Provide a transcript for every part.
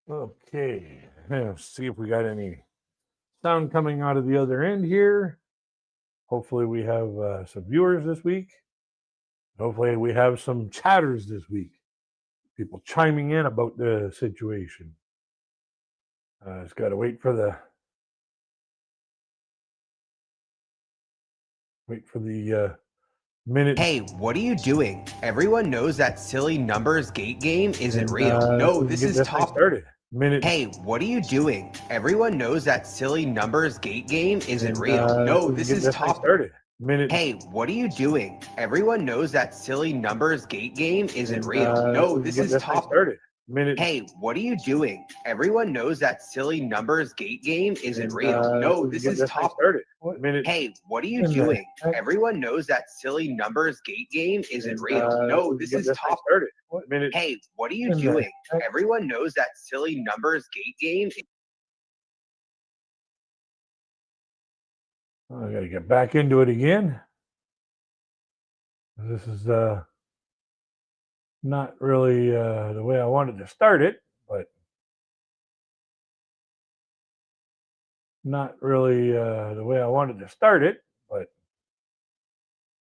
Okay, let's see if we got any sound coming out of the other end here. Hopefully, we have some viewers this week. Hopefully, we have some chatters this week. People chiming in about the situation. Just got to wait for the minute. Hey, what are you doing? Everyone knows that silly numbers gate game isn't real. No, this is top. Started. Minute. Hey, what are you doing? Everyone knows that silly numbers gate game isn't real. No, this is top. Started. Minute. Hey, what are you doing? Everyone knows that silly numbers gate game isn't real. No, this is top. Started. Minute. Hey, what are you doing? Everyone knows that silly numbers gate game isn't real. No, this is top. Started. Minute. Hey, what are you doing? Everyone knows that silly numbers gate game isn't real. No, this is top. Started. Minute. Hey, what are you doing? Everyone knows that silly numbers gate game. I got to get back into it again. This is not really the way I wanted to start it, but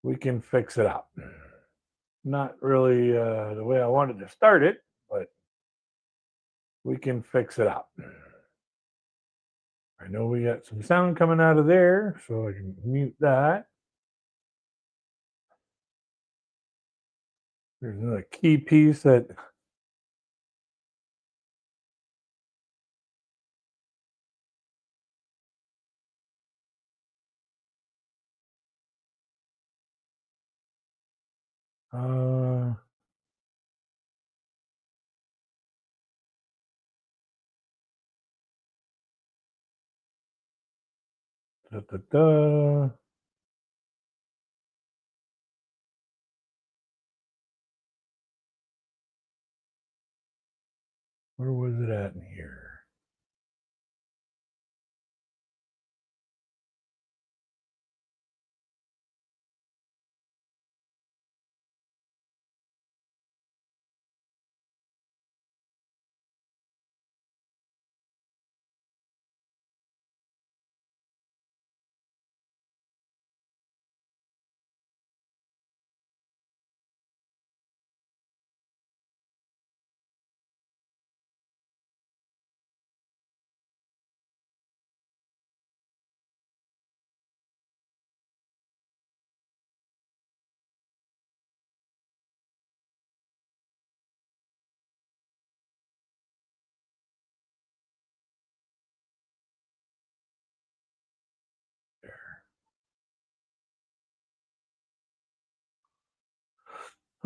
we can fix it up. Not really the way I wanted to start it, but we can fix it up. I know we got some sound coming out of there, so I can mute that. There's another key piece that da, da, da. Where was it at in here?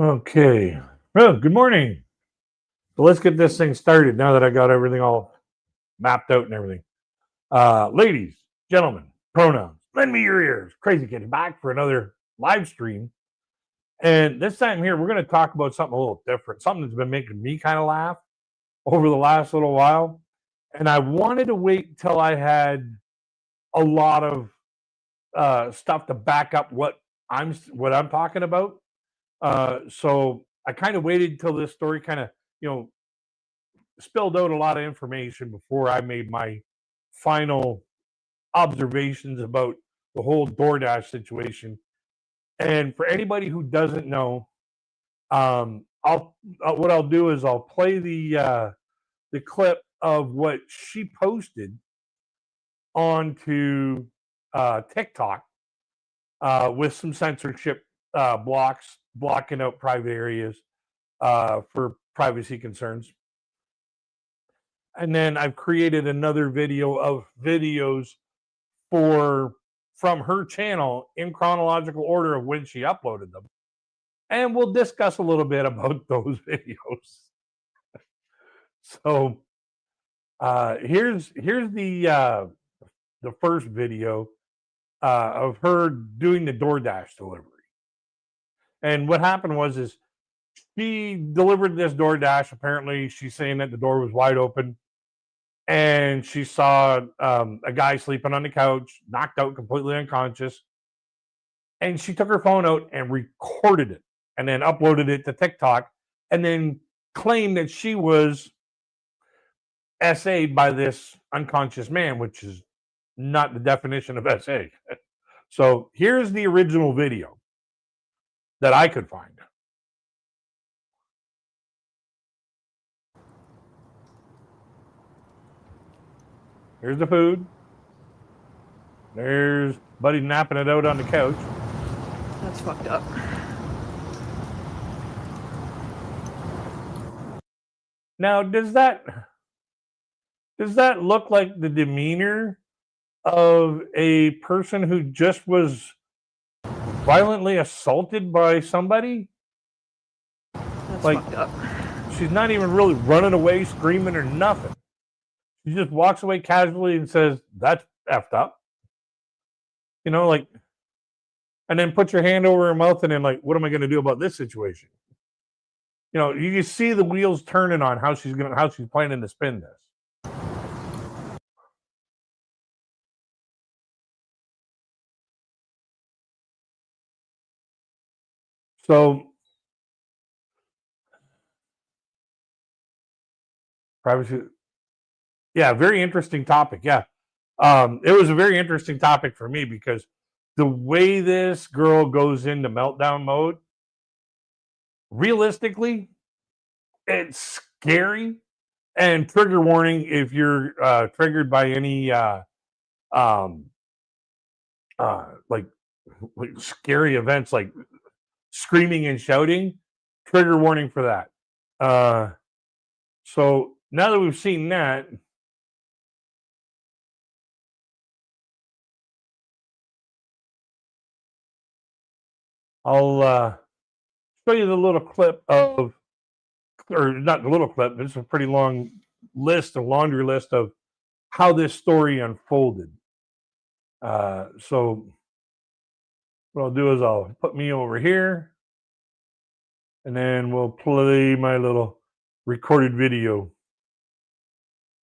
Okay. Well, good morning. So let's get this thing started now that I got everything all mapped out and everything. Ladies, gentlemen, pronouns, lend me your ears. Crazy Kid back for another live stream. And this time here, we're going to talk about something a little different, something that's been making me kind of laugh over the last little while. And I wanted to wait till I had a lot of stuff to back up what I'm talking about. So I kind of waited till this story kind of, spilled out a lot of information before I made my final observations about the whole DoorDash situation. And for anybody who doesn't know, what I'll do is I'll play the clip of what she posted onto TikTok with some censorship blocking out private areas for privacy concerns. And then I've created another video of videos from her channel in chronological order of when she uploaded them. And we'll discuss a little bit about those videos. So here's the first video of her doing the DoorDash delivery. And what happened is she delivered this DoorDash. Apparently, she's saying that the door was wide open. And she saw a guy sleeping on the couch, knocked out, completely unconscious. And she took her phone out and recorded it and then uploaded it to TikTok and then claimed that she was SA'd by this unconscious man, which is not the definition of SA. So here's the original video that I could find. Here's the food. There's Buddy napping it out on the couch. That's fucked up. Now, does that look like the demeanor of a person who just was violently assaulted by somebody? That's Like, fucked up. she's not even really running away, screaming, or nothing. She just walks away casually and says, "That's effed up." You know, like, and then put your hand over her mouth and then, like, what am I going to do about this situation? You know, you can see the wheels turning on how she's planning to spin this. So, privacy, yeah, very interesting topic. Yeah, it was a very interesting topic for me because the way this girl goes into meltdown mode, realistically, it's scary. And trigger warning if you're triggered by any like scary events like screaming and shouting, trigger warning for that. So now that we've seen that, I'll show you the little clip of, or not the little clip, but it's a pretty long list, a laundry list of how this story unfolded. So what I'll do is I'll put me over here, and then we'll play my little recorded video.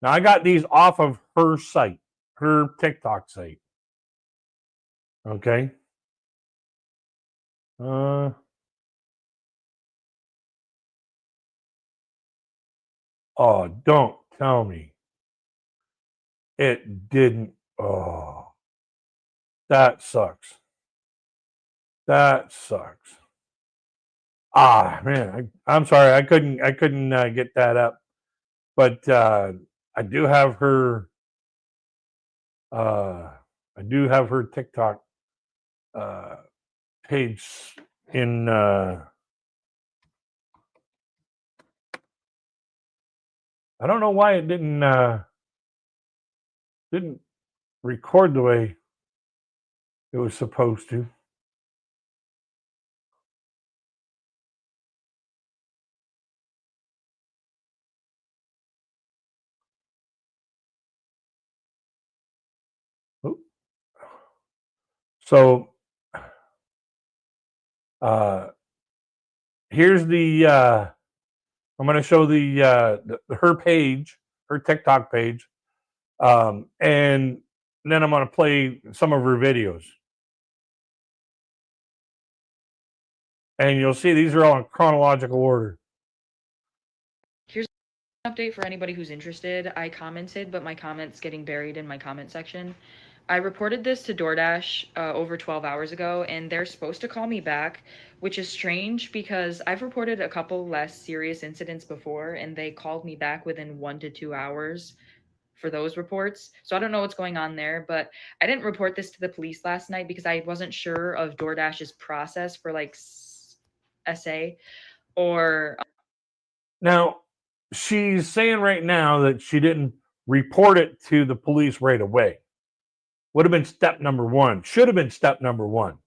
Now, I got these off of her site, her TikTok site. Okay. Oh, don't tell me it didn't. Oh, that sucks. That sucks. Ah, man, I'm sorry. I couldn't get that up, but I do have her. I do have her TikTok page in. I don't know why it didn't record the way it was supposed to. So here's the I'm going to show the her page, her TikTok page, and then I'm going to play some of her videos, and you'll see these are all in chronological order. Here's an update for anybody who's interested. I commented, but my comment's getting buried in my comment section. I reported this to DoorDash over 12 hours ago, and they're supposed to call me back, which is strange because I've reported a couple less serious incidents before, and they called me back within 1 to 2 hours for those reports. So I don't know what's going on there, but I didn't report this to the police last night because I wasn't sure of DoorDash's process for like SA or. Now, she's saying right now that she didn't report it to the police right away. Would have been step number one. Should have been step number one.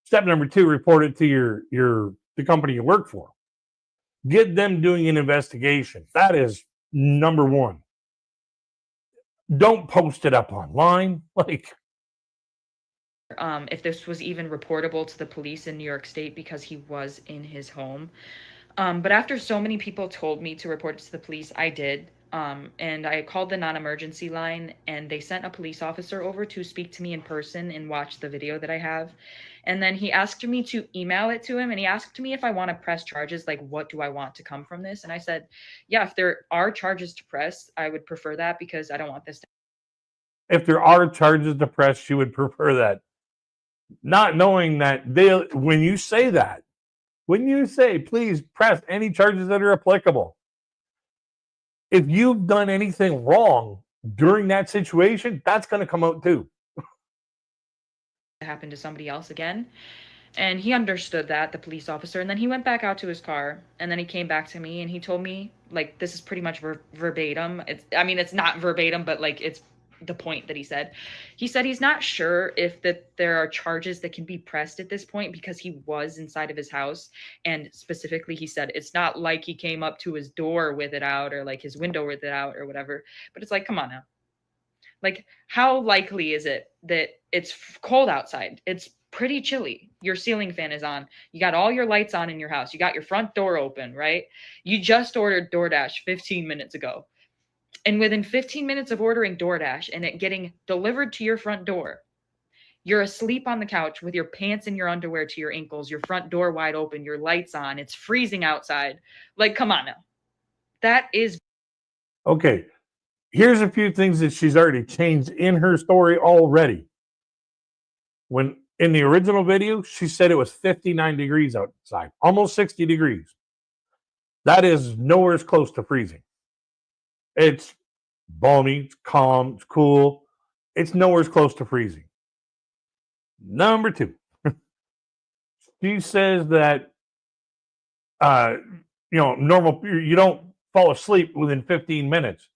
Step number two, report it to the company you work for. Get them doing an investigation. That is number one. Don't post it up online. Like, if this was even reportable to the police in New York State because he was in his home. But after so many people told me to report it to the police, I did. And I called the non-emergency line, and they sent a police officer over to speak to me in person and watch the video that I have. And then he asked me to email it to him, and he asked me if I want to press charges, like what do I want to come from this? And I said, yeah, if there are charges to press, I would prefer that because I don't want this to. If there are charges to press, she would prefer that. Not knowing that when you say that, when you say, please press any charges that are applicable, if you've done anything wrong during that situation, that's going to come out too. Happen to somebody else again. And he understood that, the police officer, and then he went back out to his car, and then he came back to me and he told me, like, this is pretty much verbatim. It's not verbatim, but like it's the point that he said. He said he's not sure if that there are charges that can be pressed at this point because he was inside of his house, and specifically he said it's not like he came up to his door with it out or like his window with it out or whatever. But it's like, come on now. Like, how likely is it that it's cold outside? It's pretty chilly. Your ceiling fan is on. You got all your lights on in your house. You got your front door open, right? You just ordered DoorDash 15 minutes ago. And within 15 minutes of ordering DoorDash and it getting delivered to your front door, you're asleep on the couch with your pants and your underwear to your ankles, your front door wide open, your lights on. It's freezing outside. Like, come on now. That is okay. Here's a few things that she's already changed in her story already. When in the original video, she said it was 59 degrees outside, almost 60 degrees. That is nowhere as close to freezing. It's balmy, it's calm, it's cool. It's nowhere as close to freezing. Number two, she says that, normal, you don't fall asleep within 15 minutes.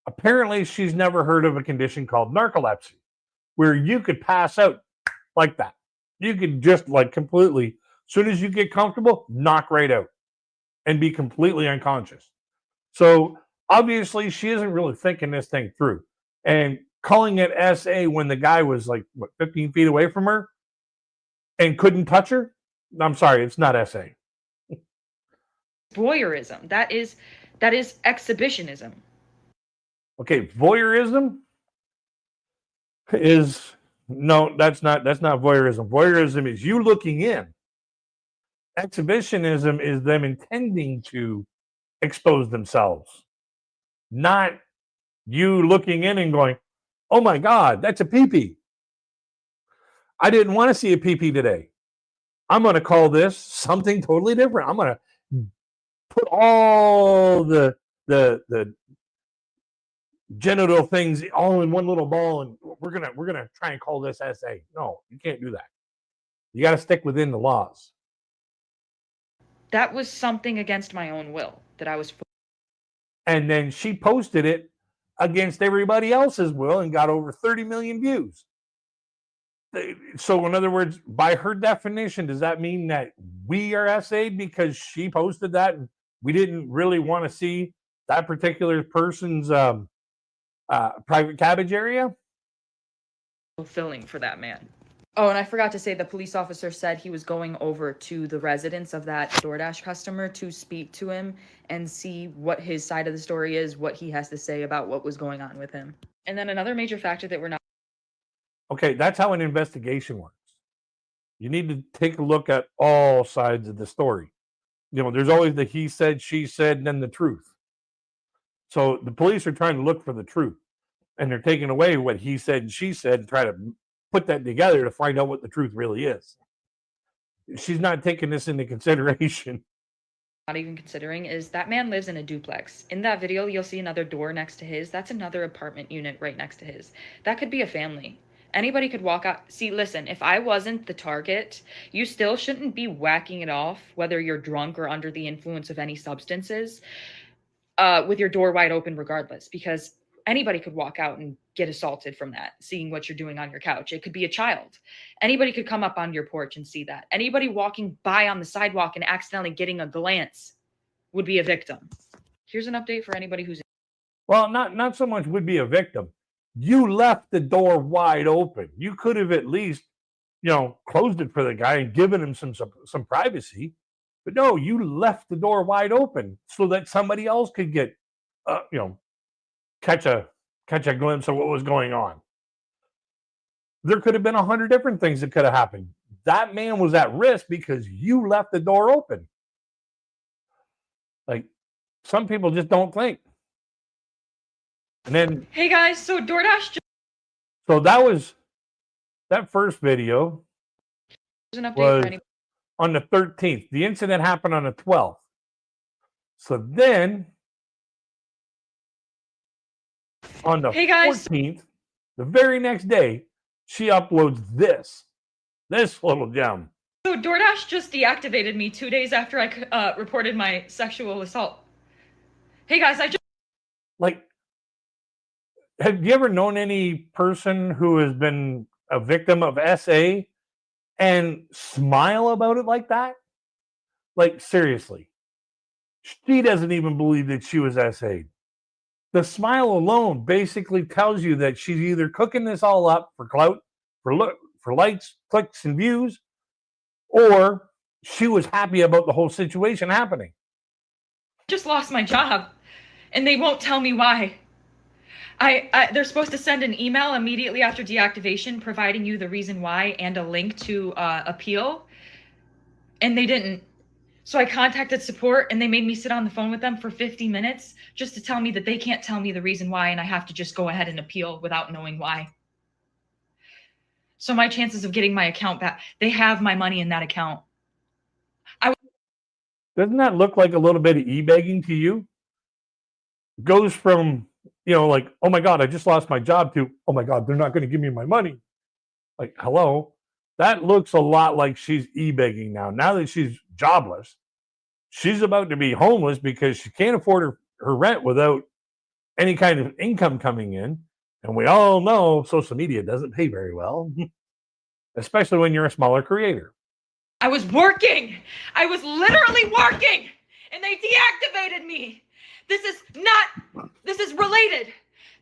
Apparently, she's never heard of a condition called narcolepsy, where you could pass out like that. You could just like completely, as soon as you get comfortable, knock right out and be completely unconscious. So obviously, she isn't really thinking this thing through. And calling it SA when the guy was like, 15 feet away from her and couldn't touch her? I'm sorry, it's not SA. voyeurism. That is exhibitionism. Okay, voyeurism is that's not voyeurism. Voyeurism is you looking in. Exhibitionism is them intending to expose themselves, not you looking in and going, "Oh my God, that's a pee-pee. I didn't want to see a pee-pee today. I'm going to call this something totally different. I'm going to put all the genital things all in one little ball, and we're gonna try and call this SA. No, you can't do that. You got to stick within the laws." That was something against my own will that I was. And then she posted it against everybody else's will and got over 30 million views. So, in other words, by her definition, does that mean that we are SA because she posted that and we didn't really want to see that particular person's private cabbage area? Fulfilling for that man. Oh, and I forgot to say, the police officer said he was going over to the residence of that DoorDash customer to speak to him and see what his side of the story is, what he has to say about what was going on with him. And then another major factor that we're not. Okay, that's how an investigation works. You need to take a look at all sides of the story. There's always the he said, she said, and then the truth. So the police are trying to look for the truth, and they're taking away what he said and she said and try to put that together to find out what the truth really is. She's not taking this into consideration. Not even considering is that man lives in a duplex. In that video, you'll see another door next to his. That's another apartment unit right next to his. That could be a family. Anybody could walk out. See, listen, if I wasn't the target, you still shouldn't be whacking it off, whether you're drunk or under the influence of any substances, with your door wide open regardless, because anybody could walk out and get assaulted from that, seeing what you're doing on your couch. It could be a child. Anybody could come up on your porch and see that. Anybody walking by on the sidewalk and accidentally getting a glance would be a victim. Here's an update for anybody who's... Well, not so much would be a victim. You left the door wide open. You could have at least, closed it for the guy and given him some privacy. But no, you left the door wide open so that somebody else could get, catch a glimpse of what was going on. There could have been 100 different things that could have happened. That man was at risk because you left the door open. Like, some people just don't think. And then, hey guys, so DoorDash. So that first video There's an update was for anybody. on the 13th. The incident happened on the 12th. So then, on the 14th, the very next day, she uploads this little gem. So DoorDash just deactivated me 2 days after I reported my sexual assault. Hey guys, have you ever known any person who has been a victim of SA and smile about it like that? Like, seriously. She doesn't even believe that she was SA'd. The smile alone basically tells you that she's either cooking this all up for clout, for likes, clicks, and views, or she was happy about the whole situation happening. Just lost my job, and they won't tell me why. They're supposed to send an email immediately after deactivation providing you the reason why and a link to appeal, and they didn't. So I contacted support, and they made me sit on the phone with them for 50 minutes just to tell me that they can't tell me the reason why, and I have to just go ahead and appeal without knowing why. So my chances of getting my account back, they have my money in that account. Doesn't that look like a little bit of e-begging to you? Goes from, like, oh my God, I just lost my job, to, oh my God, they're not going to give me my money. Like, hello? That looks a lot like she's e-begging now. Now that she's jobless, she's about to be homeless because she can't afford her rent without any kind of income coming in. And we all know social media doesn't pay very well, especially when you're a smaller creator. I was working. I was literally working, and they deactivated me. This is related.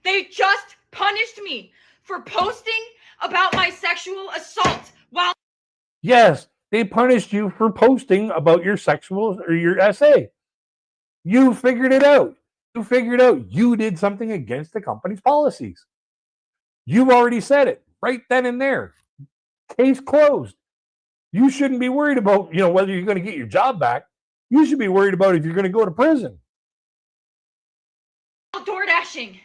They just punished me for posting about my sexual assault while... Yes, they punished you for posting about your sexual or your essay. You figured it out. You did something against the company's policies. You've already said it right then and there. Case closed. You shouldn't be worried about, whether you're going to get your job back. You should be worried about if you're going to go to prison. Door dashing.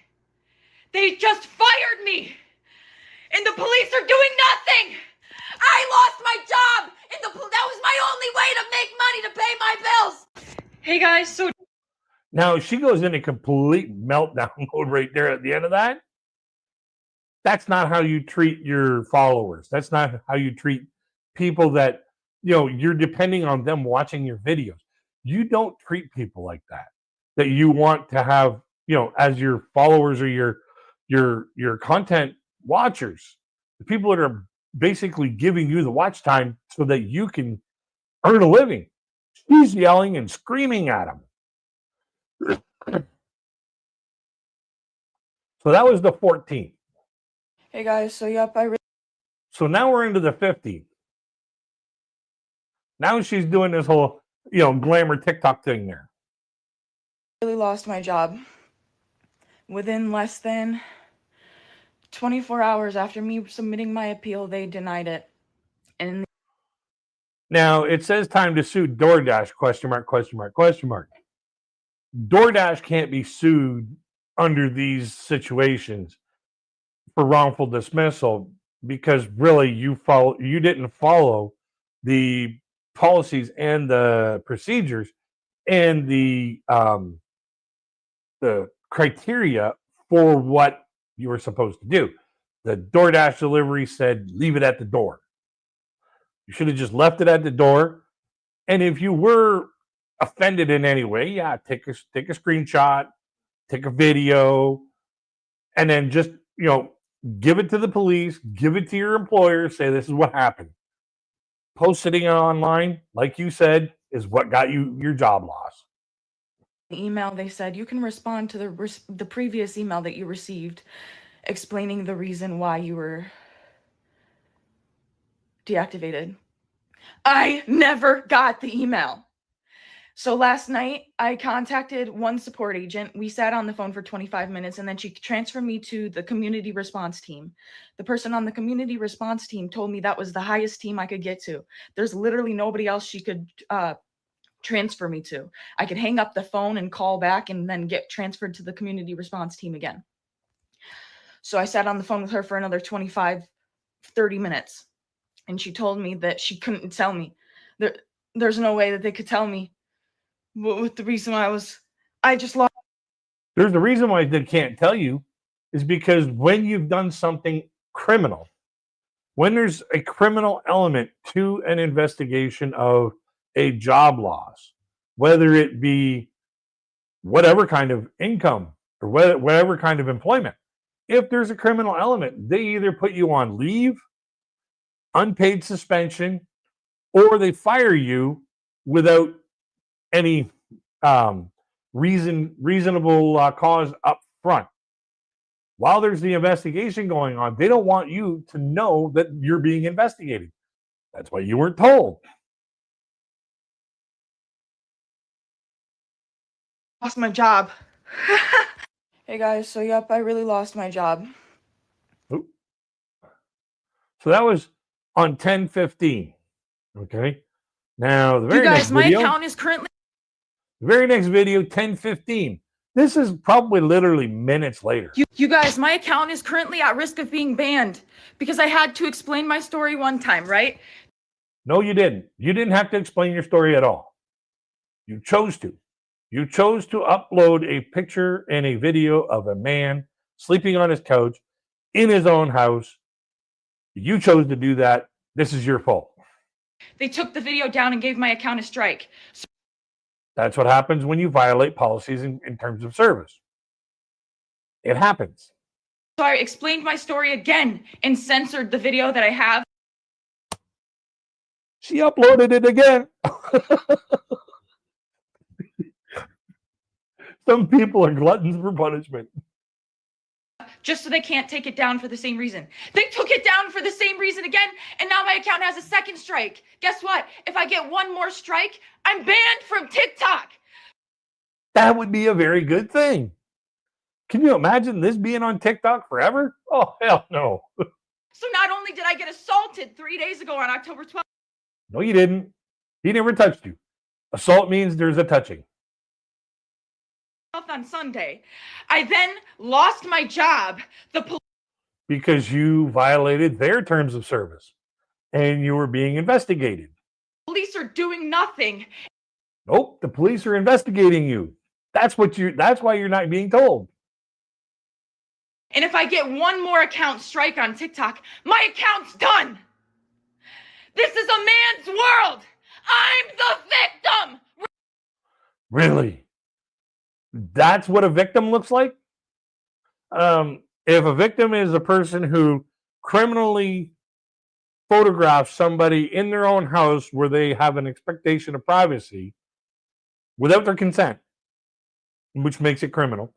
They just fired me. And the police are doing nothing. I lost my job. And that was my only way to make money to pay my bills. Hey guys, so now she goes into complete meltdown mode right there at the end of that. That's not how you treat your followers. That's not how you treat people that, you're depending on them watching your videos. You don't treat people like that you want to have, as your followers or your content watchers, the people that are basically giving you the watch time so that you can earn a living. She's yelling and screaming at them. So that was the 14th. Hey guys, so yep, So now we're into the 15th. Now she's doing this whole, glamour TikTok thing there. Really lost my job. Within less than 24 hours after me submitting my appeal, they denied it. And now it says time to sue DoorDash, ? DoorDash can't be sued under these situations for wrongful dismissal because really you didn't follow the policies and the procedures and the criteria for what you were supposed to do. The DoorDash delivery said leave it at the door. You should have just left it at the door. And if you were offended in any way, take a screenshot, take a video, and then just, give it to the police, give it to your employer, say this is what happened. Posting it online, like you said, is what got you your job loss. Email, they said you can respond to the previous email that you received explaining the reason why you were deactivated. I never got the email. So last night, I contacted one support agent. We sat on the phone for 25 minutes, and then she transferred me to the community response team. The person on the community response team told me that was the highest team I could get to. There's literally nobody else she could transfer me to. I could hang up the phone and call back and then get transferred to the community response team again. So I sat on the phone with her for another 25, 30 minutes. And she told me that she couldn't tell me. There's no way that they could tell me what the reason I just lost. There's the reason why they can't tell you is because when you've done something criminal, when there's a criminal element to an investigation of a job loss, whether it be whatever kind of income or whatever kind of employment, if there's a criminal element, they either put you on leave, unpaid suspension, or they fire you without any reasonable cause up front. While there's the investigation going on, they don't want you to know that you're being investigated. That's why you weren't told. Lost my job. Hey guys, so yep, I really lost my job. Oop. So that was on 10/15. Okay. Now the very next video, my account is currently. The very next video, 10/15. This is probably literally minutes later. You guys, my account is currently at risk of being banned because I had to explain my story one time, right? No, you didn't. You didn't have to explain your story at all. You chose to. You chose to upload a picture and a video of a man sleeping on his couch in his own house. You chose to do that. This is your fault. They took the video down and gave my account a strike. That's what happens when you violate policies in terms of service. It happens. So I explained my story again and censored the video that I have. She uploaded it again. Some people are gluttons for punishment. Just so they can't take it down for the same reason. They took it down for the same reason again, and now my account has a second strike. Guess what? If I get one more strike, I'm banned from TikTok. That would be a very good thing. Can you imagine this being on TikTok forever? Oh, hell no. So not only did I get assaulted 3 days ago on October 12th. No, you didn't. He never touched you. Assault means there's a touching. On Sunday, I then lost my job. Because you violated their terms of service and you were being investigated. Police are doing nothing. Nope, the police are investigating you. That's why you're not being told. And if I get one more account strike on TikTok, my account's done. This is a man's world. I'm the victim. Really? That's what a victim looks like? If a victim is a person who criminally photographs somebody in their own house where they have an expectation of privacy without their consent, which makes it criminal,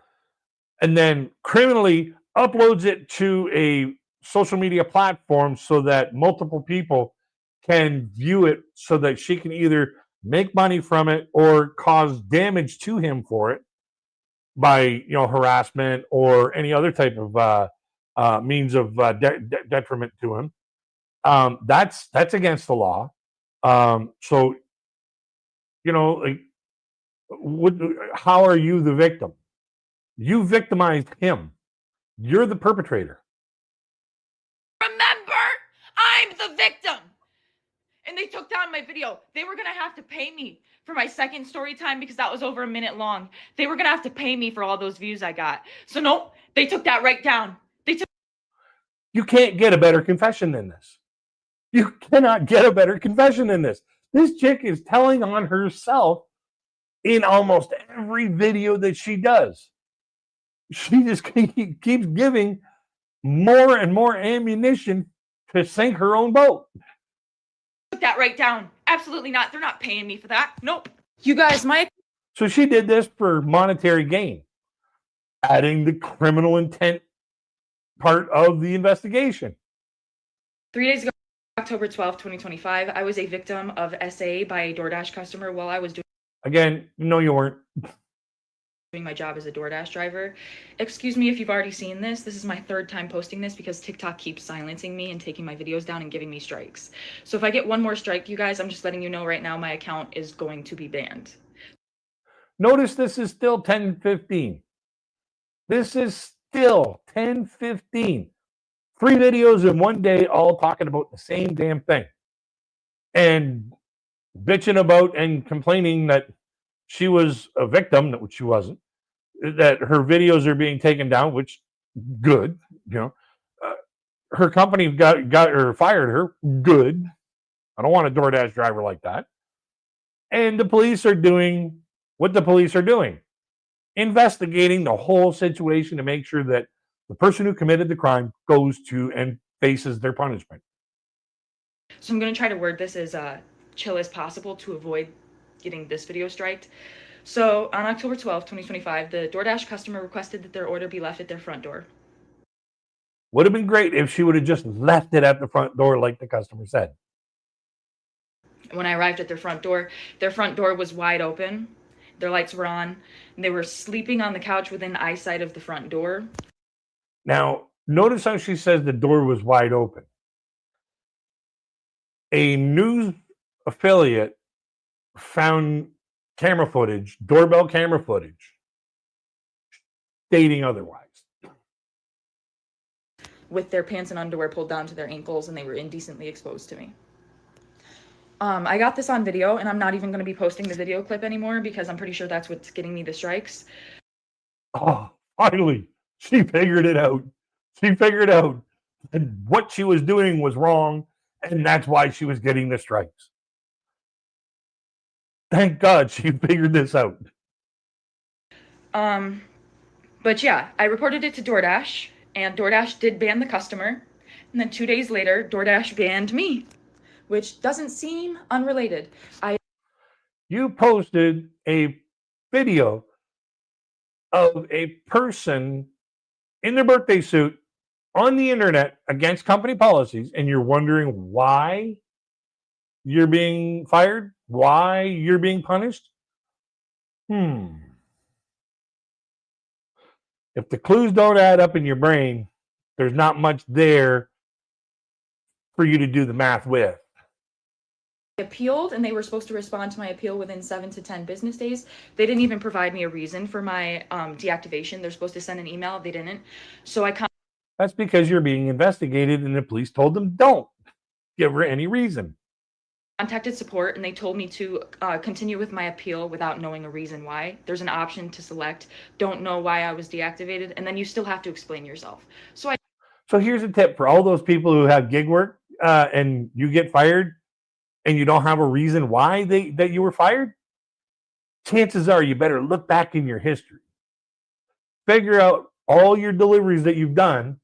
and then criminally uploads it to a social media platform so that multiple people can view it so that she can either make money from it or cause damage to him for it by harassment or any other type of means of detriment to him. That's against the law. So how are you the victim? You victimized him. You're the perpetrator. Remember, I'm the victim. And they took down my video. They were going to have to pay me for my second story time because that was over a minute long. They were going to have to pay me for all those views I got. So no, they took that right down. You can't get a better confession than this. You cannot get a better confession than this. This chick is telling on herself in almost every video that she does. She just keeps giving more and more ammunition to sink her own boat. Put that right down. Absolutely not. They're not paying me for that. Nope. You guys, So she did this for monetary gain, adding the criminal intent part of the investigation. 3 days ago, October 12th, 2025, I was a victim of SA by a DoorDash customer while I was doing Again, no, you weren't. Doing my job as a DoorDash driver. Excuse me if you've already seen this. This is my third time posting this because TikTok keeps silencing me and taking my videos down and giving me strikes. So if I get one more strike, you guys, I'm just letting you know right now my account is going to be banned. Notice this is still 10:15. This is still 10:15. 3 videos in one day, all talking about the same damn thing. And bitching about and complaining that she was a victim, which she wasn't, that her videos are being taken down, which good, her company got her, fired her, good. I don't want a DoorDash driver like that. And the police are doing what the police are doing, investigating the whole situation to make sure that the person who committed the crime goes to and faces their punishment. So I'm going to try to word this as chill as possible to avoid getting this video striked. So on October 12th, 2025, the DoorDash customer requested that their order be left at their front door. Would have been great if she would have just left it at the front door like the customer said. When I arrived at their front door was wide open. Their lights were on, and they were sleeping on the couch within eyesight of the front door. Now, notice how she says the door was wide open. A news affiliate found camera footage, doorbell camera footage, stating otherwise. With their pants and underwear pulled down to their ankles, and they were indecently exposed to me. I got this on video, and I'm not even going to be posting the video clip anymore because I'm pretty sure that's what's getting me the strikes. Oh, finally, she figured it out. She figured out that what she was doing was wrong, and that's why she was getting the strikes. Thank God she figured this out. But yeah, I reported it to DoorDash, and DoorDash did ban the customer. And then 2 days later, DoorDash banned me, which doesn't seem unrelated. You posted a video of a person in their birthday suit on the internet against company policies, and you're wondering why you're being fired, why you're being punished. If the clues don't add up in your brain, there's not much there for you to do the math with. I appealed, and they were supposed to respond to my appeal within 7 to 10 business days. They didn't even provide me a reason for my deactivation. They're supposed to send an email. They didn't. So that's because you're being investigated, and the police told them don't give her any reason. Contacted support, and they told me to continue with my appeal without knowing a reason why. There's an option to select, don't know why I was deactivated, and then you still have to explain yourself. So here's a tip for all those people who have gig work and you get fired and you don't have a reason why that you were fired. Chances are you better look back in your history. Figure out all your deliveries that you've done.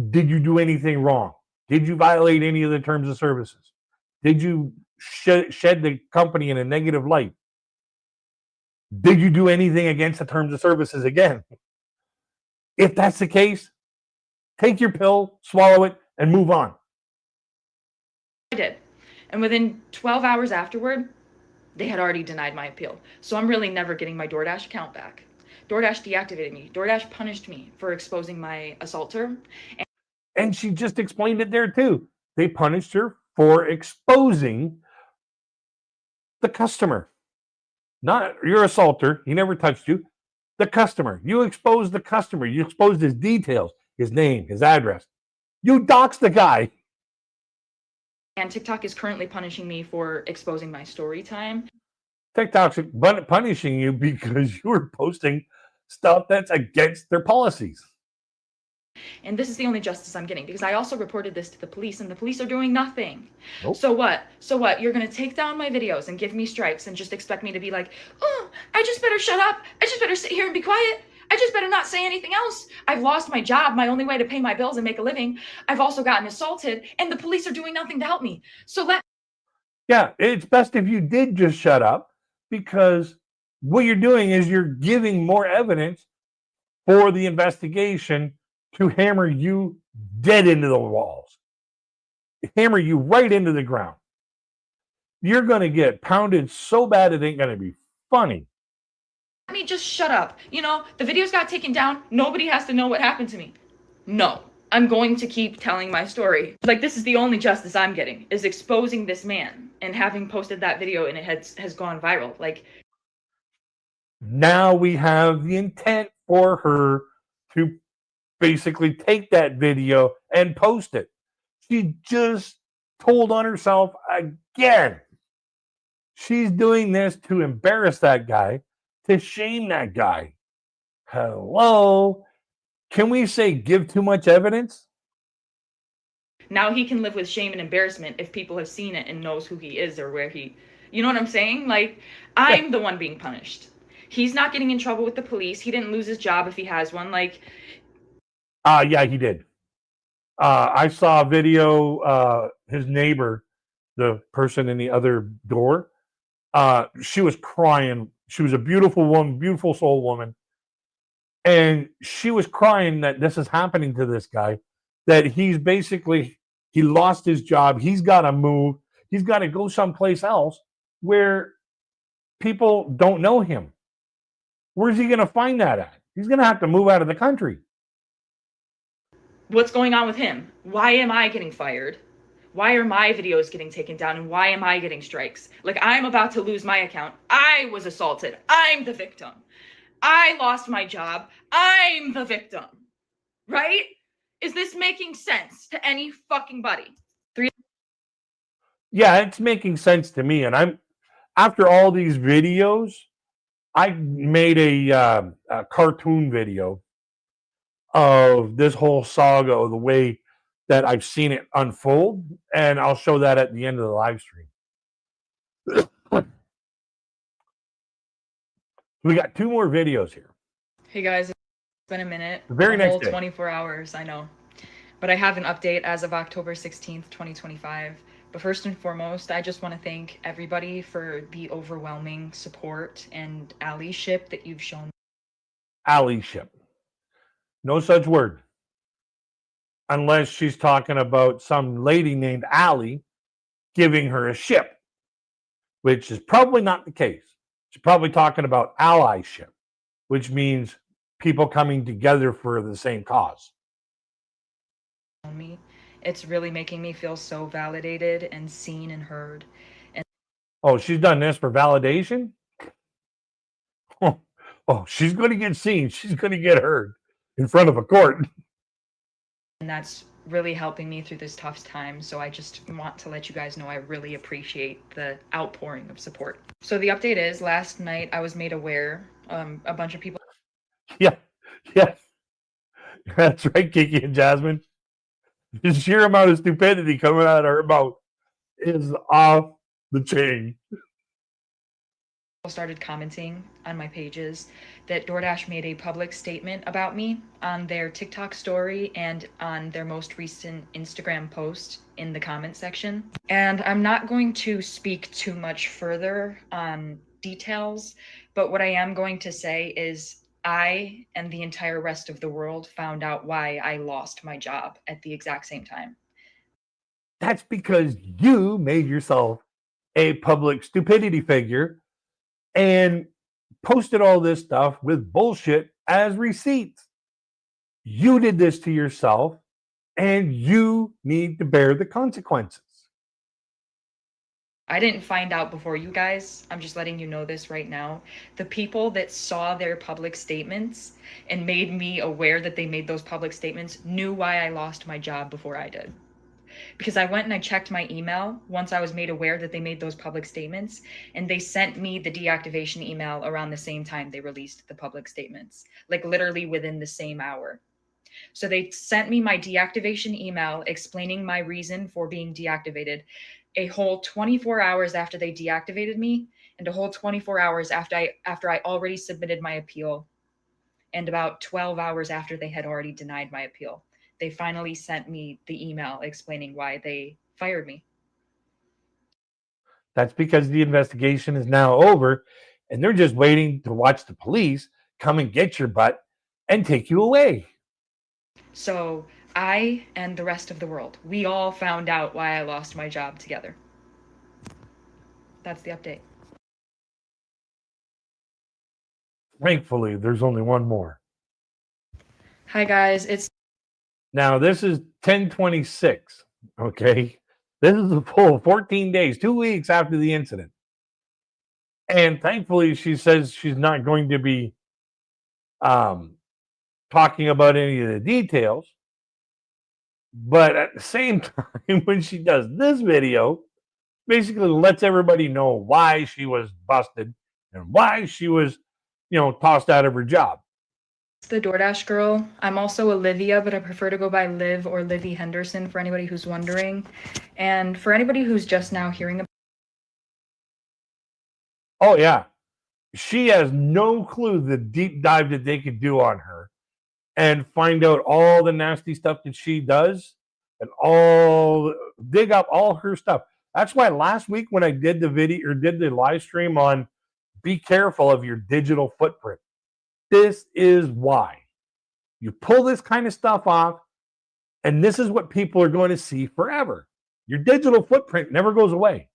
Did you do anything wrong? Did you violate any of the terms of services? Did you shed the company in a negative light? Did you do anything against the terms of services again? If that's the case, take your pill, swallow it, and move on. I did. And within 12 hours afterward, they had already denied my appeal. So I'm really never getting my DoorDash account back. DoorDash deactivated me. DoorDash punished me for exposing my assaulter. And she just explained it there too. They punished her for exposing the customer. Not your assaulter. He never touched you. The customer. You exposed the customer. You exposed his details, his name, his address. You doxed the guy. And TikTok is currently punishing me for exposing my story time. TikTok's punishing you because you were posting stuff that's against their policies. And this is the only justice I'm getting because I also reported this to the police, and the police are doing nothing. Nope. So what? You're going to take down my videos and give me strikes and just expect me to be like, oh, I just better shut up. I just better sit here and be quiet. I just better not say anything else. I've lost my job, my only way to pay my bills and make a living. I've also gotten assaulted, and the police are doing nothing to help me. Yeah, it's best if you did just shut up, because what you're doing is you're giving more evidence for the investigation to hammer you dead into the walls, hammer you right into the ground. You're going to get pounded so bad it ain't going to be funny. Let me just shut up. You know, the videos got taken down. Nobody has to know what happened to me. No, I'm going to keep telling my story. Like, this is the only justice I'm getting, is exposing this man and having posted that video and it has gone viral. Like, now we have the intent for her to basically take that video and post it. She just told on herself again. She's doing this to embarrass that guy, to shame that guy. Hello? Can we say give too much evidence? now he can live with shame and embarrassment if people have seen it and knows who he is or where he, you know what I'm saying? Like, I'm the one being punished. He's not getting in trouble with the police. He didn't lose his job if he has one. Like, Yeah, he did. I saw a video, his neighbor, the person in the other door, she was crying. She was a beautiful woman, beautiful soul woman. And she was crying that this is happening to this guy, that he's basically, he lost his job. He's got to move. He's got to go someplace else where people don't know him. Where's he going to find that at? He's going to have to move out of the country. what's going on with him? Why am I getting fired? Why are my videos getting taken down and why am I getting strikes? Like, I'm about to lose my account. I was assaulted. I'm the victim. I lost my job. I'm the victim. Right? Is this making sense to any fucking body? Yeah, it's making sense to me. And I'm, after all these videos, I made a cartoon video of this whole saga, of the way that I've seen it unfold, and I'll show that at the end of the live stream. We got 2 more videos here. Hey guys, it's been a minute. The very a next whole day. 24 hours, I know. But I have an update as of October 16th, 2025. But first and foremost, I just want to thank everybody for the overwhelming support and allyship that you've shown. Allyship. No such word. Unless she's talking about some lady named Allie giving her a ship, which is probably not the case. She's probably talking about allyship, which means people coming together for the same cause. Me. It's really making me feel so validated and seen and heard. Oh, she's done this for validation? Oh, she's going to get seen. She's going to get heard in front of a court. And that's really helping me through this tough time. So I just want to let you guys know I really appreciate the outpouring of support. So the update is, last night I was made aware, a bunch of people. Yeah. That's right, Kiki and Jasmine. The sheer amount of stupidity coming out of her mouth is off the chain. Started commenting on my pages that DoorDash made a public statement about me on their TikTok story and on their most recent Instagram post in the comment section. And I'm not going to speak too much further on details, but what I am going to say is I and the entire rest of the world found out why I lost my job at the exact same time. That's because you made yourself a public stupidity figure and posted all this stuff with bullshit as receipts. You did this to yourself, and you need to bear the consequences. I didn't find out before you guys. I'm just letting you know this right now. The people that saw their public statements and made me aware that they made those public statements knew why I lost my job before I did. Because I went and I checked my email once I was made aware that they made those public statements, and they sent me the deactivation email around the same time they released the public statements, like literally within the same hour. So they sent me my deactivation email explaining my reason for being deactivated a whole 24 hours after they deactivated me, and a whole 24 hours after I already submitted my appeal, and about 12 hours after they had already denied my appeal. They finally sent me the email explaining why they fired me. That's because the investigation is now over, and they're just waiting to watch the police come and get your butt and take you away. So I and the rest of the world, we all found out why I lost my job together. That's the update. Thankfully, there's only one more. Hi guys, it's Now, this is 10/26, okay? This is a full 14 days, 2 weeks after the incident. And thankfully, she says she's not going to be talking about any of the details. But at the same time, when she does this video, basically lets everybody know why she was busted and why she was, tossed out of her job. the DoorDash girl. I'm also Olivia, but I prefer to go by Liv or Livy Henderson for anybody who's wondering. And for anybody who's just now hearing about Oh, yeah. She has no clue the deep dive that they could do on her and find out all the nasty stuff that she does and dig up all her stuff. That's why last week when I did the video or did the live stream on be careful of your digital footprint, this is why. You pull this kind of stuff off, and this is what people are going to see forever. Your digital footprint never goes away.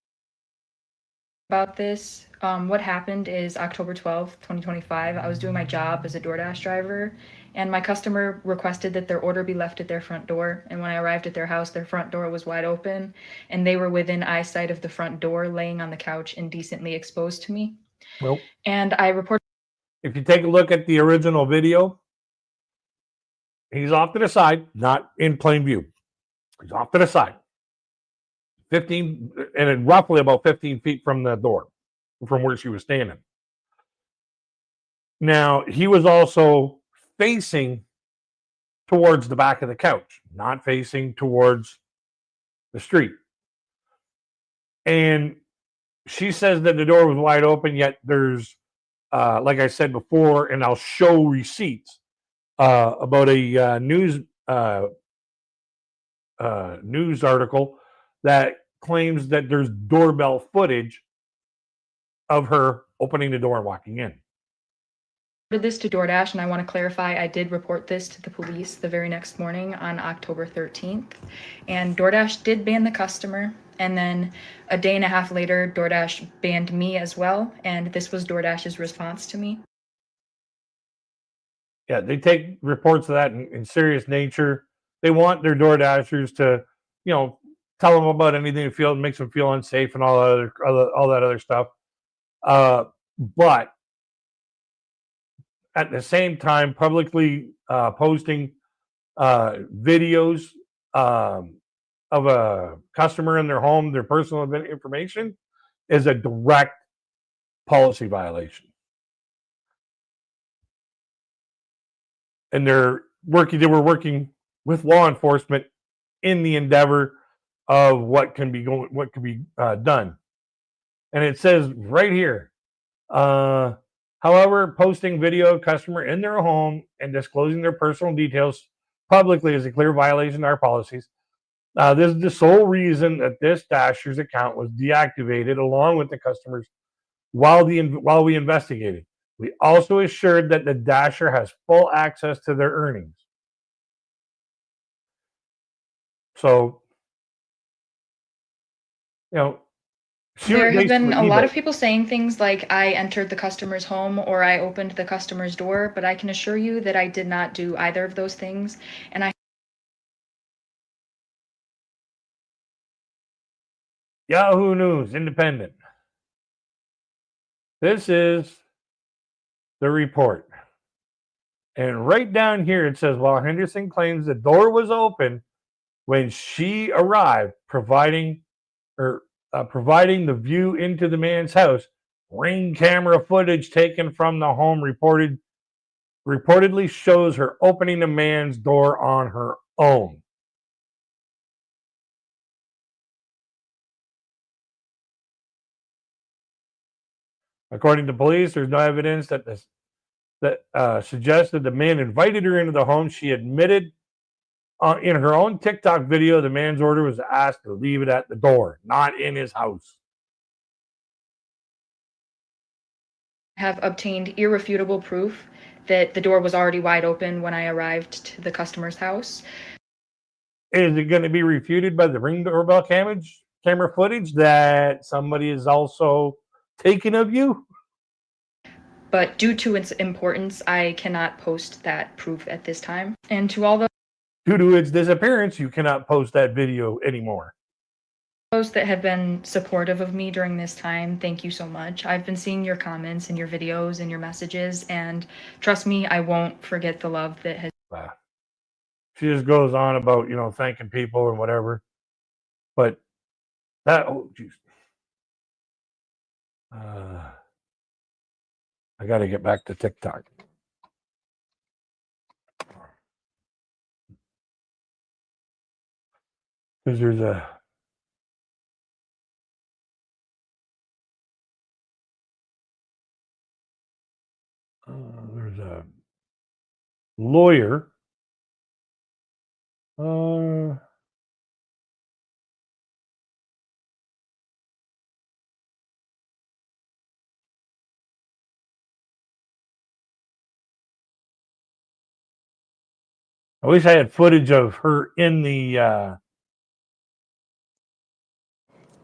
this, what happened is October 12th, 2025, I was doing my job as a DoorDash driver, and my customer requested that their order be left at their front door. And when I arrived at their house, their front door was wide open, and they were within eyesight of the front door, laying on the couch, indecently exposed to me. Well, and I reported. If you take a look at the original video, he's off to the side, not in plain view. He's off to the side, 15 and roughly about 15 feet from the door, from where she was standing. Now, he was also facing towards the back of the couch, not facing towards the street. And she says that the door was wide open, yet there's, like I said before, and I'll show receipts about a news article that claims that there's doorbell footage of her opening the door and walking in. This to DoorDash, and I want to clarify, I did report this to the police the very next morning on October 13th, and DoorDash did ban the customer, and then a day and a half later, DoorDash banned me as well, and this was DoorDash's response to me. Yeah, they take reports of that in serious nature. They want their DoorDashers to, tell them about anything that makes them feel unsafe and all that other stuff. But at the same time, publicly posting videos of a customer in their home, their personal information, is a direct policy violation. And they were working with law enforcement in the endeavor of what can be done. And it says right here, however, posting video of customer in their home and disclosing their personal details publicly is a clear violation of our policies. This is the sole reason that this Dasher's account was deactivated along with the customers while we investigated. We also assured that the Dasher has full access to their earnings. So, there have been a lot of people saying things like I entered the customer's home or I opened the customer's door, but I can assure you that I did not do either of those things. And Yahoo News, independent. This is the report. And right down here it says, while Henderson claims the door was open when she arrived, providing the view into the man's house, ring camera footage taken from the home reportedly shows her opening the man's door on her own. According to police, there's no evidence that suggests that the man invited her into the home. She admitted in her own TikTok video, the man's order was asked to leave it at the door, not in his house. Have obtained irrefutable proof that the door was already wide open when I arrived to the customer's house. Is it going to be refuted by the Ring doorbell camera footage that somebody is also taken of you? but due to its importance, I cannot post that proof at this time. And to all Due to its disappearance, you cannot post that video anymore. those that have been supportive of me during this time, thank you so much. I've been seeing your comments and your videos and your messages, and trust me, I won't forget the love that has. She just goes on about, thanking people and whatever. But that, oh, jeez. I got to get back to TikTok. Because there's a lawyer. I wish I had footage of her in the.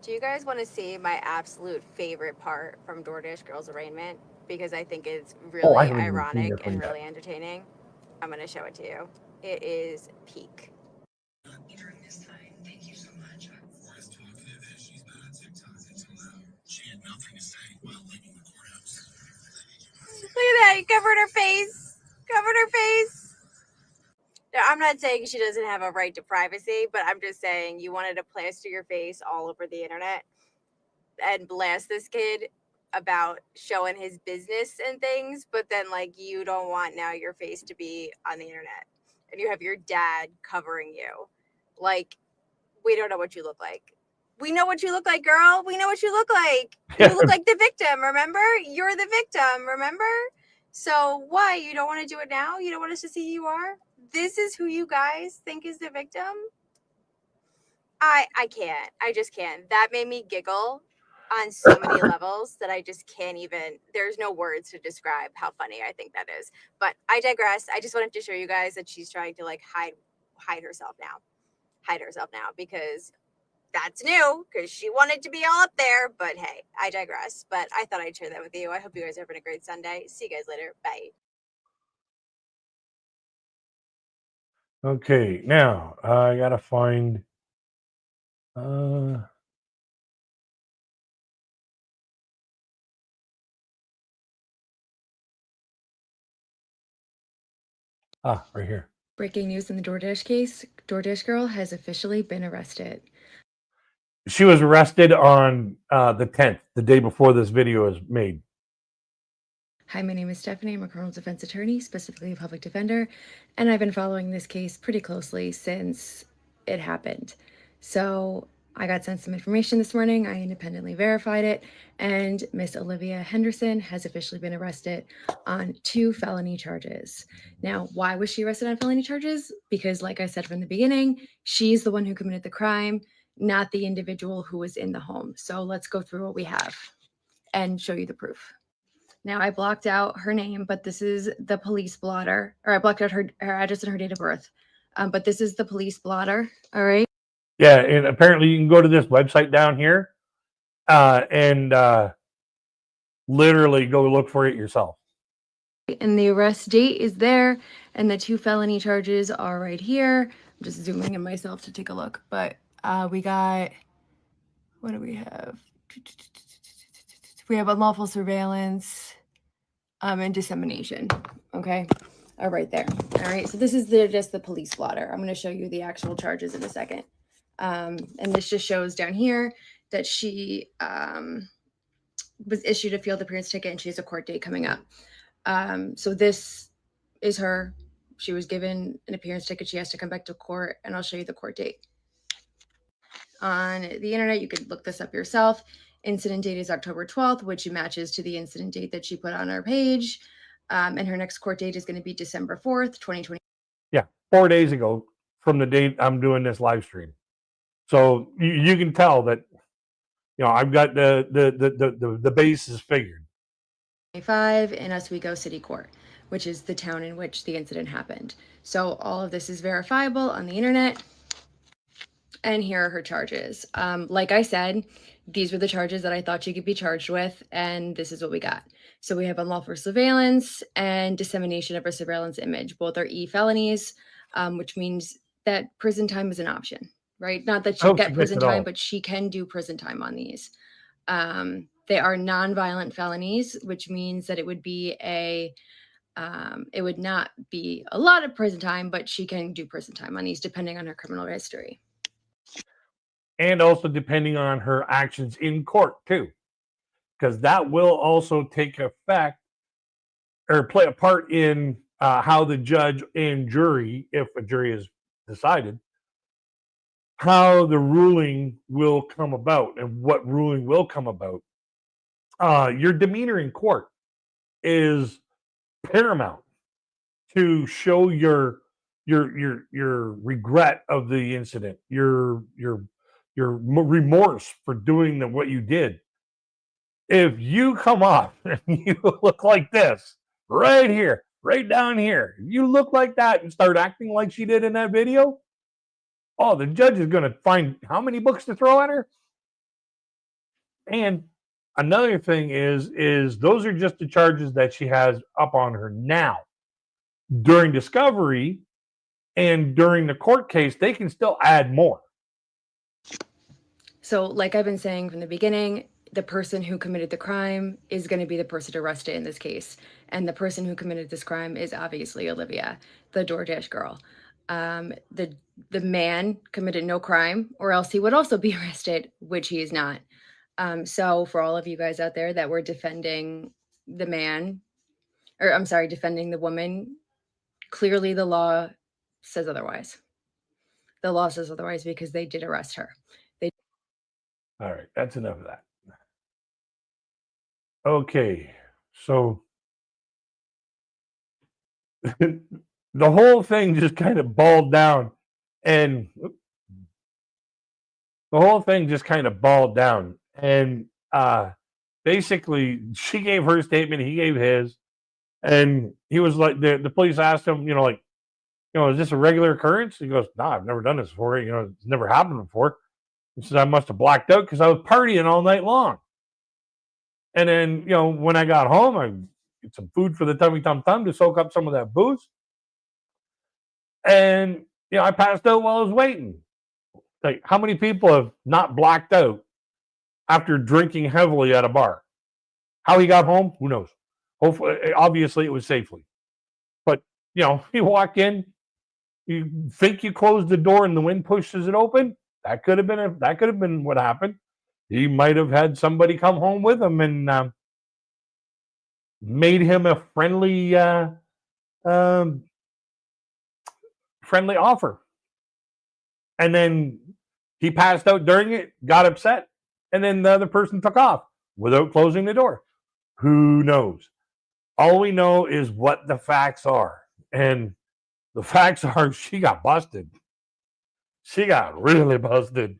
Do you guys want to see my absolute favorite part from DoorDash Girls Arraignment? Because I think it's really I haven't even seen ironic this one and yet. really entertaining. I'm going to show it to you. It is peak. During this time, thank you so much. For as talkative as she's been on TikTok until now, she had nothing to say while leaving the courthouse. Look at that. He covered her face. Covered her face. Now, I'm not saying she doesn't have a right to privacy, but I'm just saying you wanted to plaster your face all over the internet and blast this kid about showing his business and things, but then you don't want now your face to be on the internet and you have your dad covering you. We don't know what you look like. We know what you look like, girl. We know what you look like. You look like the victim, remember? You're the victim, remember? So why? You don't want to do it now? You don't want us to see who you are? This is who you guys think is the victim? I can't. I just can't. That made me giggle on so many levels that I just can't even, there's no words to describe how funny I think that is. But I digress. I just wanted to show you guys that she's trying to hide herself now. Hide herself now because that's new because she wanted to be all up there. But hey, I digress. But I thought I'd share that with you. I hope you guys are having a great Sunday. See you guys later. Bye. Okay, now I gotta find. Right here. Breaking news in the DoorDash case, DoorDash girl has officially been arrested. She was arrested on the 10th, the day before this video is made. Hi, my name is Stephanie. I'm a criminal defense attorney, specifically a public defender, and I've been following this case pretty closely since it happened. So I got sent some information this morning. I independently verified it, and Miss Olivia Henderson has officially been arrested on 2 felony charges. Now, why was she arrested on felony charges? Because, like I said from the beginning, she's the one who committed the crime, not the individual who was in the home. So let's go through what we have and show you the proof. Now, I blocked out her name, but this is the police blotter, or I blocked out her address and her date of birth. But this is the police blotter, all right? Yeah, and apparently you can go to this website down here and literally go look for it yourself. And the arrest date is there, and the 2 felony charges are right here. I'm just zooming in myself to take a look, but we got, what do we have? We have unlawful surveillance and dissemination, okay? Right there. All right, so this is just the police blotter. I'm going to show you the actual charges in a second. And this just shows down here that she was issued a field appearance ticket and she has a court date coming up. So this is her. She was given an appearance ticket. She has to come back to court, and I'll show you the court date. On the internet, you could look this up yourself. Incident date is October 12th, which matches to the incident date that she put on our page. And her next court date is going to be December 4th, 2020. Yeah, 4 days ago from the date I'm doing this live stream. So you can tell that, I've got the bases figured. 25 in Oswego City Court, which is the town in which the incident happened. So all of this is verifiable on the internet. And here are her charges. Like I said, these were the charges that I thought she could be charged with, and this is what we got. So we have unlawful surveillance and dissemination of a surveillance image. Both are E felonies, which means that prison time is an option, right? Not that I she'll hope she get gets prison it time, all. but she can do prison time on these. They are nonviolent felonies, which means that it would be it would not be a lot of prison time, but she can do prison time on these depending on her criminal history. And also depending on her actions in court too, because that will also take effect or play a part in how the judge and jury, if a jury is decided, how the ruling will come about and what ruling will come about. Your demeanor in court is paramount to show your regret of the incident, your remorse for doing what you did. If you come off and you look like this, right here, right down here, if you look like that and start acting like she did in that video, oh, the judge is going to find how many books to throw at her. And another thing is those are just the charges that she has up on her now. During discovery and during the court case, they can still add more. So, like I've been saying from the beginning, the person who committed the crime is going to be the person arrested in this case. And the person who committed this crime is obviously Olivia, the DoorDash girl. The man committed no crime, or else he would also be arrested, which he is not. So for all of you guys out there that were defending the man, or I'm sorry, defending the woman, clearly the law says otherwise. The law says otherwise because they did arrest her. All right, that's enough of that. Okay, so the whole thing just kind of balled down, and basically she gave her statement, he gave his, and he was like, the police asked him, is this a regular occurrence? He goes, no, I've never done this before. It's never happened before. He says, I must have blacked out because I was partying all night long. And then, when I got home, I get some food for the tummy tum tum to soak up some of that booze. And, I passed out while I was waiting. Like, how many people have not blacked out after drinking heavily at a bar? How he got home, who knows? Hopefully, obviously, it was safely. But, you walk in, you think you closed the door and the wind pushes it open. That could have been what happened. He might have had somebody come home with him and made him a friendly offer. And then he passed out during it, got upset, and then the other person took off without closing the door. Who knows? All we know is what the facts are. And the facts are she got busted. She got really busted.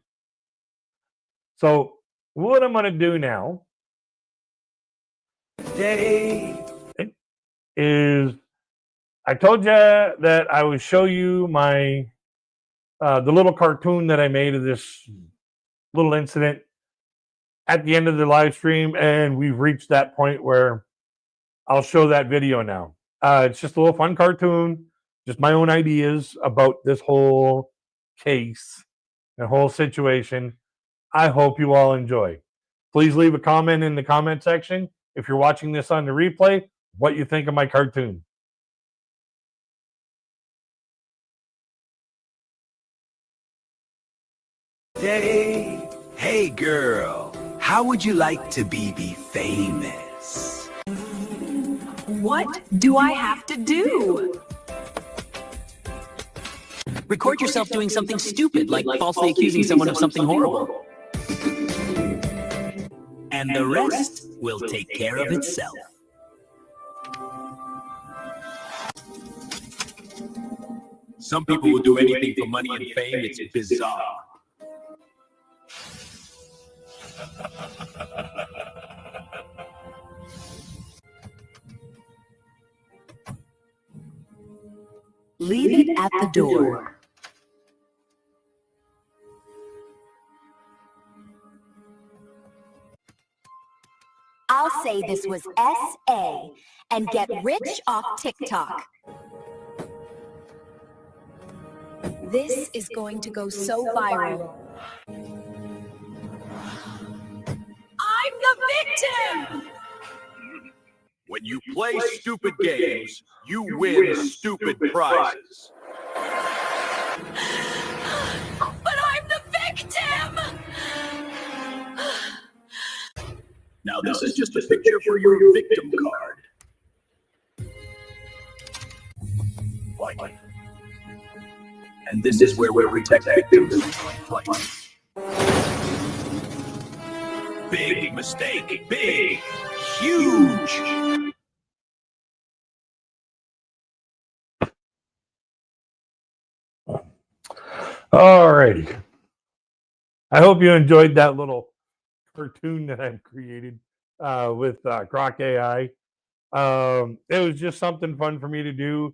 So what I'm going to do now is I told you that I would show you my the little cartoon that I made of this little incident at the end of the live stream, and we've reached that point where I'll show that video now. It's just a little fun cartoon, just my own ideas about this whole case, the whole situation. I hope you all enjoy. Please leave a comment in the comment section if you're watching this on the replay, what you think of my cartoon. Hey girl, how would you like to be famous? What do I have to do? Record yourself doing something stupid, like falsely accusing someone of something horrible. And the rest will take care of itself. Some people will do anything for money and fame. It's bizarre. Leave it at the door. I'll say this was SA and get rich off TikTok. This is going to go so viral. I'm the victim! When you play stupid games, you win stupid prizes. But I'm the victim! Now this is just a picture for your victim card. Like. And this is where we protect victims. Big mistake. Big. Huge. All righty. I hope you enjoyed that little cartoon that I've created with Grok AI. It was just something fun for me to do.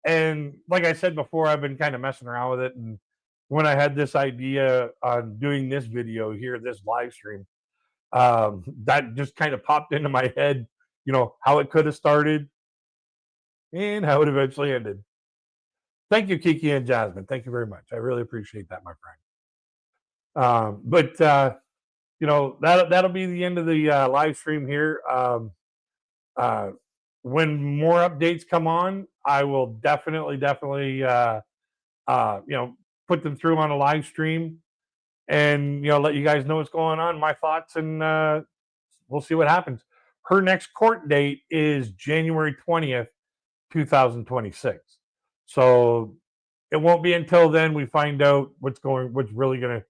And like I said before, I've been kind of messing around with it. And when I had this idea on doing this video here, this live stream, that just kind of popped into my head, you know, how it could have started and how it eventually ended. Thank you, Kiki and Jasmine. Thank you very much. I really appreciate that, my friend. You know, that'll be the end of the live stream here. When more updates come on, I will definitely, you know, put them through on a live stream and, you know, let you guys know what's going on, my thoughts, and we'll see what happens. Her next court date is January 20th, 2026. So it won't be until then we find out what's really going to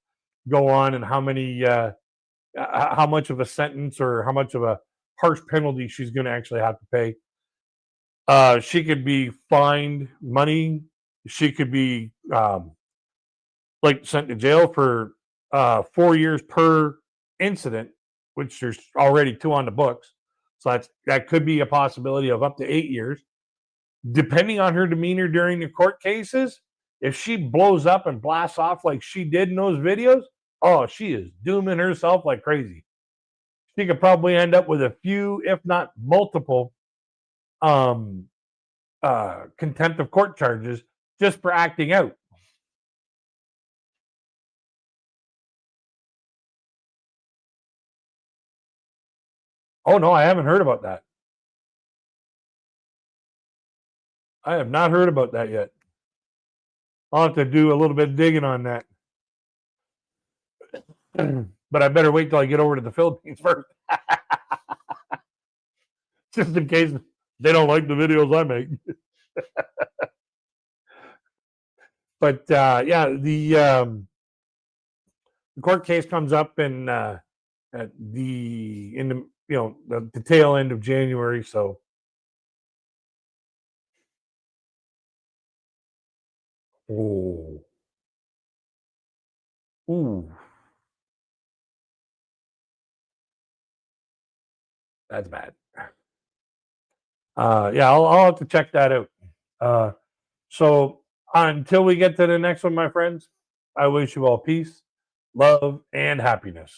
go on and how much of a sentence or how much of a harsh penalty she's going to actually have to pay. She could be fined money. She could be like sent to jail for 4 years per incident, which there's already 2 on the books. So that could be a possibility of up to 8 years. Depending on her demeanor during the court cases, if she blows up and blasts off like she did in those videos, oh, she is dooming herself like crazy. She could probably end up with a few, if not multiple, contempt of court charges just for acting out. Oh, no, I haven't heard about that. I have not heard about that yet. I'll have to do a little bit of digging on that. But I better wait till I get over to the Philippines first. Just in case they don't like the videos I make. But yeah, the court case comes up at the tail end of January. So ooh. That's bad. Yeah, I'll have to check that out. So until we get to the next one, my friends, I wish you all peace, love, and happiness.